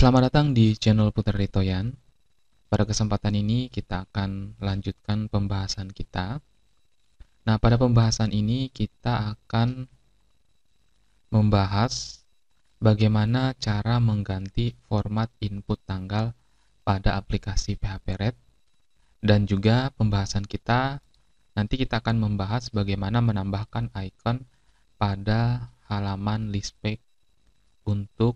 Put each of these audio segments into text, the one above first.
Selamat datang di channel Putra Ritoyan. Pada kesempatan ini kita akan lanjutkan pembahasan kita. Nah, pada pembahasan ini kita akan membahas bagaimana cara mengganti format input tanggal pada aplikasi PHP-Red, dan juga pembahasan kita nanti kita akan membahas bagaimana menambahkan icon pada halaman list page untuk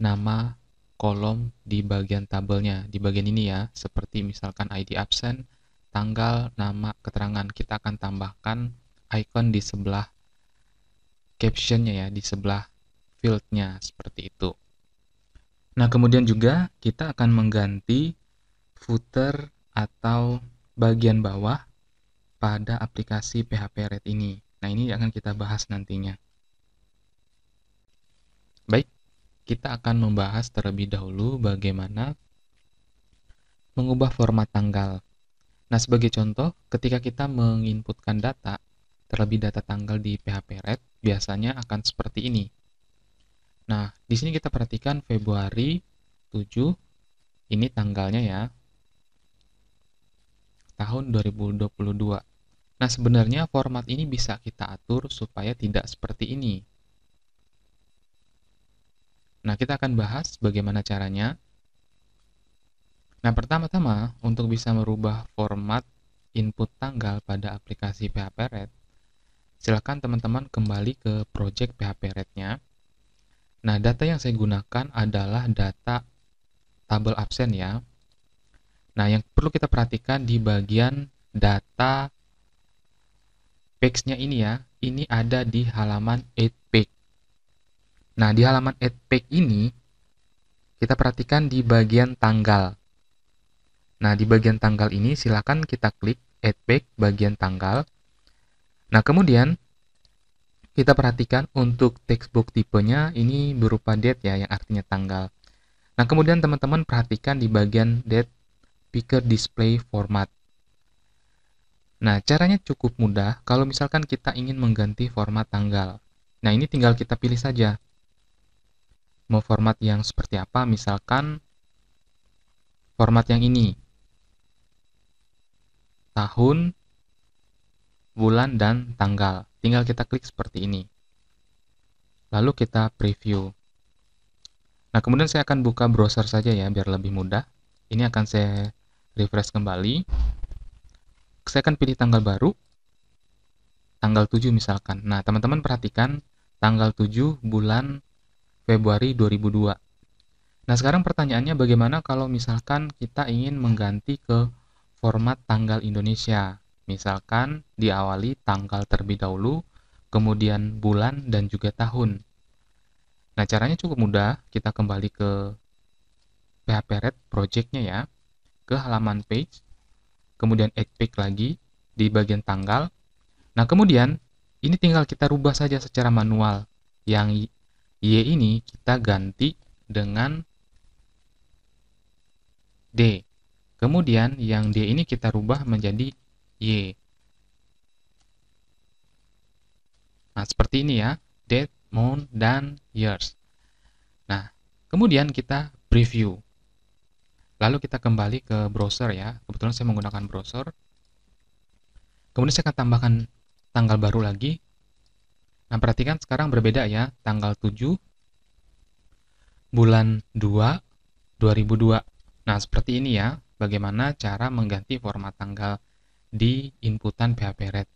nama kolom di bagian tabelnya, di bagian ini ya, seperti misalkan ID absen, tanggal, nama, keterangan. Kita akan tambahkan icon di sebelah captionnya ya, di sebelah fieldnya, seperti itu. Nah, kemudian juga kita akan mengganti footer atau bagian bawah pada aplikasi PHP-Red ini. Nah, ini akan kita bahas nantinya. Baik, kita akan membahas terlebih dahulu bagaimana mengubah format tanggal. Nah, sebagai contoh, ketika kita menginputkan data, terlebih data tanggal di PHP-Red, biasanya akan seperti ini. Nah, di sini kita perhatikan Februari 7, ini tanggalnya ya, tahun 2022. Nah, sebenarnya format ini bisa kita atur supaya tidak seperti ini. Nah, kita akan bahas bagaimana caranya. Nah, pertama-tama, untuk bisa merubah format input tanggal pada aplikasi PHP-Red, silakan teman-teman kembali ke project PHP-Red-nya. Nah, data yang saya gunakan adalah data tabel absen ya. Nah, yang perlu kita perhatikan di bagian data page-nya ini ya, ini ada di halaman add page. Nah, di halaman add page ini, kita perhatikan di bagian tanggal. Nah, di bagian tanggal ini silakan kita klik add page bagian tanggal. Nah, kemudian kita perhatikan untuk textbook tipenya ini berupa date ya, yang artinya tanggal. Nah, kemudian teman-teman perhatikan di bagian date picker display format. Nah, caranya cukup mudah kalau misalkan kita ingin mengganti format tanggal. Nah, ini tinggal kita pilih saja. Mau format yang seperti apa, misalkan format yang ini. Tahun, bulan, dan tanggal. Tinggal kita klik seperti ini. Lalu kita preview. Nah, kemudian saya akan buka browser saja ya, biar lebih mudah. Ini akan saya refresh kembali. Saya akan pilih tanggal baru, tanggal 7 misalkan. Nah, teman-teman perhatikan tanggal 7 bulan Februari 2002. Nah, sekarang pertanyaannya bagaimana kalau misalkan kita ingin mengganti ke format tanggal Indonesia. Misalkan diawali tanggal terlebih dahulu, kemudian bulan dan juga tahun. Nah, caranya cukup mudah. Kita kembali ke PHP-Red project-nya ya, ke halaman page, kemudian add page lagi di bagian tanggal. Nah, kemudian ini tinggal kita rubah saja secara manual. Yang Y ini kita ganti dengan D. Kemudian yang D ini kita rubah menjadi Y. Nah, seperti ini ya, date, month, dan years. Nah, kemudian kita preview. Lalu kita kembali ke browser ya. Kebetulan saya menggunakan browser. Kemudian saya akan tambahkan tanggal baru lagi. Nah, perhatikan sekarang berbeda ya, tanggal 7 bulan 2 2002. Nah, seperti ini ya, bagaimana cara mengganti format tanggal di inputan PHP-Red.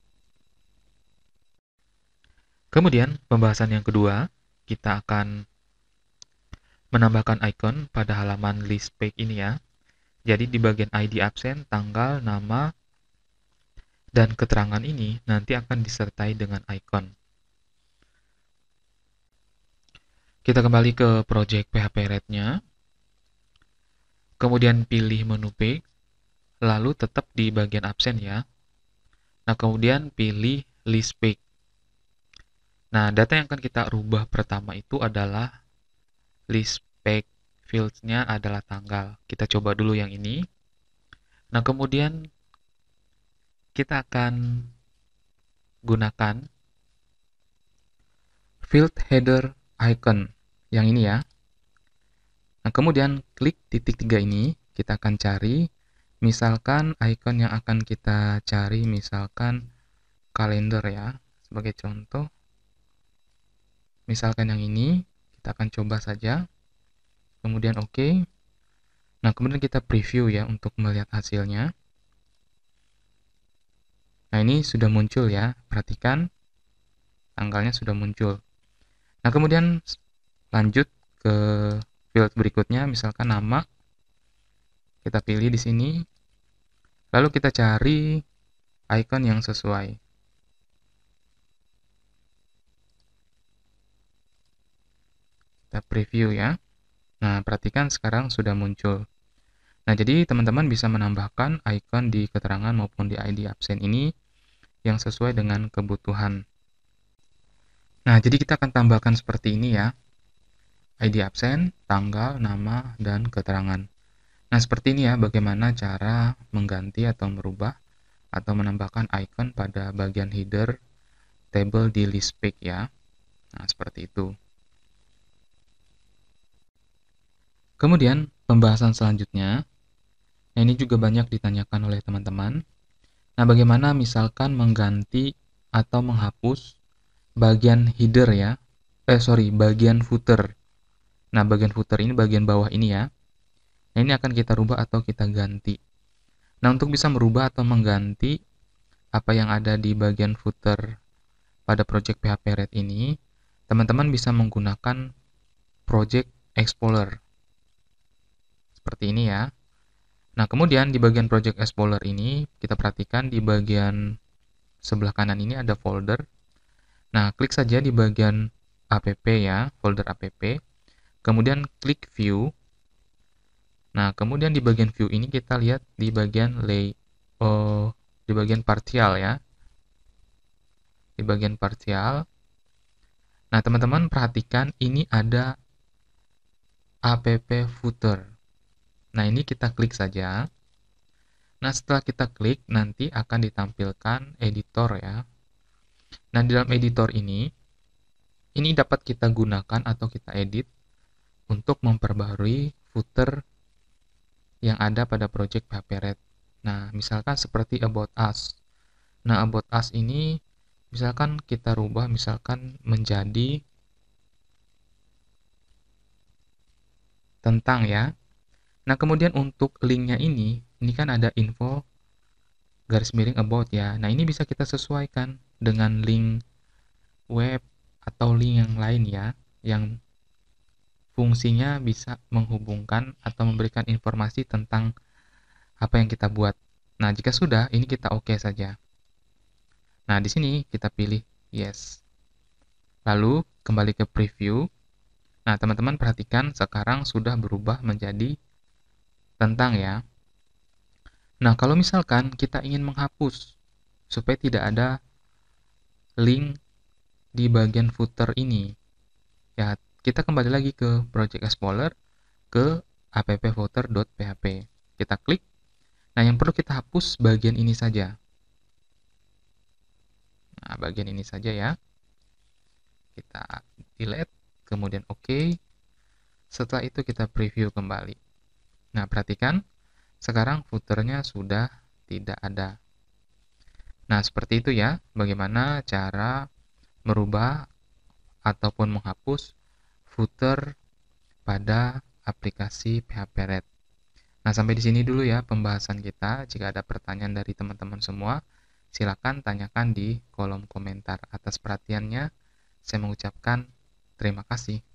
Kemudian, pembahasan yang kedua, kita akan menambahkan icon pada halaman list page ini ya. Jadi di bagian ID absen, tanggal, nama, dan keterangan ini nanti akan disertai dengan icon. Kita kembali ke project PHP-Red-nya. Kemudian pilih menu page, lalu tetap di bagian absen ya. Nah, kemudian pilih list page. Nah, data yang akan kita rubah pertama itu adalah list page fields-nya adalah tanggal. Kita coba dulu yang ini. Nah, kemudian kita akan gunakan field header icon yang ini ya. Nah, kemudian klik titik 3 ini, kita akan cari, misalkan icon yang akan kita cari, misalkan kalender ya, sebagai contoh. Misalkan yang ini, kita akan coba saja, kemudian oke. Nah, kemudian kita preview ya untuk melihat hasilnya. Nah, ini sudah muncul ya, perhatikan tanggalnya sudah muncul. Nah, kemudian lanjut ke field berikutnya, misalkan nama, kita pilih di sini, lalu kita cari icon yang sesuai. Kita preview ya. Nah, perhatikan sekarang sudah muncul. Nah, jadi teman-teman bisa menambahkan icon di keterangan maupun di ID absen ini yang sesuai dengan kebutuhan. Nah, jadi kita akan tambahkan seperti ini ya. ID absen, tanggal, nama, dan keterangan. Nah, seperti ini ya bagaimana cara mengganti atau merubah atau menambahkan icon pada bagian header table di list page ya. Nah, seperti itu. Kemudian, pembahasan selanjutnya, nah ini juga banyak ditanyakan oleh teman-teman. Nah, bagaimana misalkan mengganti atau menghapus bagian header ya, bagian footer. Nah, bagian footer ini bagian bawah ini ya. Nah, ini akan kita rubah atau kita ganti. Nah, untuk bisa merubah atau mengganti apa yang ada di bagian footer pada project PHP Red ini, teman-teman bisa menggunakan Project Explorer. Seperti ini ya. Nah, kemudian di bagian Project Explorer ini, kita perhatikan di bagian sebelah kanan ini ada folder. Nah, klik saja di bagian app ya, folder app. Kemudian klik View. Nah, kemudian di bagian View ini kita lihat di bagian di bagian partial ya. Di bagian partial. Nah, teman-teman perhatikan ini ada app footer. Nah, ini kita klik saja. Nah, setelah kita klik, nanti akan ditampilkan editor ya. Nah, di dalam editor ini dapat kita gunakan atau kita edit untuk memperbarui footer yang ada pada project PHP Red. Nah, misalkan seperti About Us. Nah, About Us ini misalkan kita rubah misalkan menjadi tentang ya. Nah, kemudian untuk linknya ini kan ada info garis miring about ya. Nah, ini bisa kita sesuaikan dengan link web atau link yang lain ya, yang fungsinya bisa menghubungkan atau memberikan informasi tentang apa yang kita buat. Nah, jika sudah, ini kita oke saja. Nah, di sini kita pilih yes. Lalu, kembali ke preview. Nah, teman-teman perhatikan sekarang sudah berubah menjadi tentang ya. Nah, kalau misalkan kita ingin menghapus supaya tidak ada link di bagian footer ini, ya kita kembali lagi ke Project Explorer, ke appfooter.php. Kita klik. Nah, yang perlu kita hapus bagian ini saja. Nah, bagian ini saja ya. Kita delete, kemudian OK. Setelah itu kita preview kembali. Nah, perhatikan, sekarang footernya sudah tidak ada. Nah, seperti itu ya, bagaimana cara merubah ataupun menghapus footer pada aplikasi PHP Red. Nah, sampai di sini dulu ya pembahasan kita. Jika ada pertanyaan dari teman-teman semua, silakan tanyakan di kolom komentar. Atas perhatiannya, saya mengucapkan terima kasih.